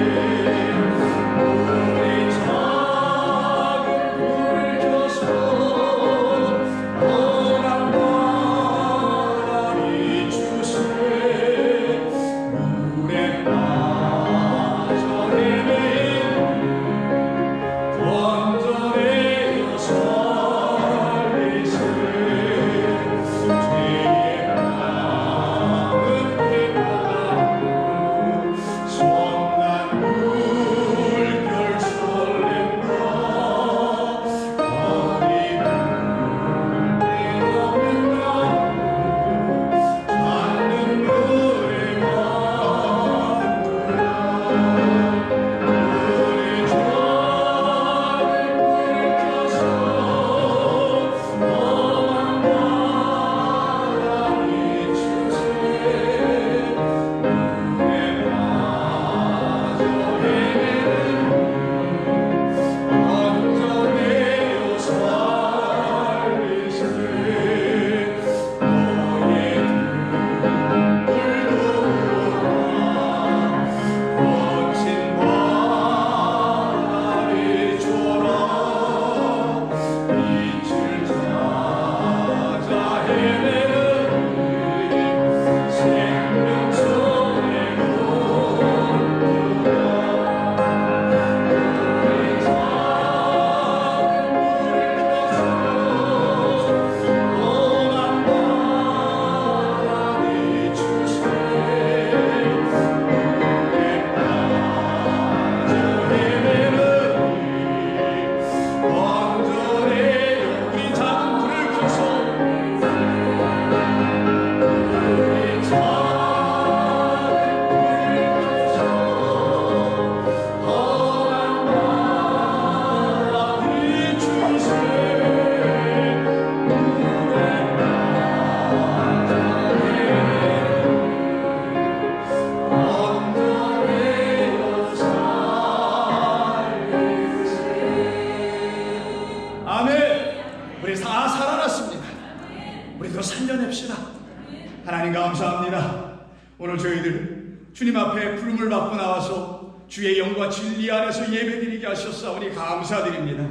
주님 앞에 부름을 받고 나와서 주의 영과 진리 안에서 예배드리게 하셨사오니 감사드립니다.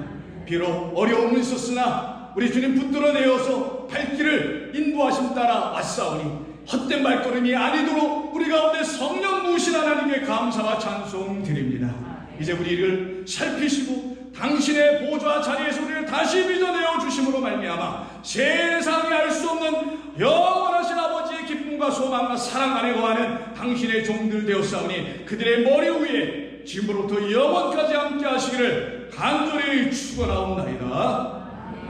비록 어려움은 있었으나 우리 주님 붙들어 내어서 발길을 인도하심 따라 왔사오니 헛된 발걸음이 아니도록 우리 가운데 성령 부으신 하나님께 감사와 찬송 드립니다. 이제 우리를 살피시고 당신의 보좌 자리에서 우리를 다시 빚어내어 주심으로 말미암아 세상이 알 수 없는 영원하신 아버지의 기쁨과 소망과 사랑 안에 거하는 당신의 종들 되었사오니 그들의 머리 위에 지금부터 영원까지 함께 하시기를 간절히 축원하옵나이다.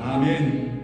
아멘.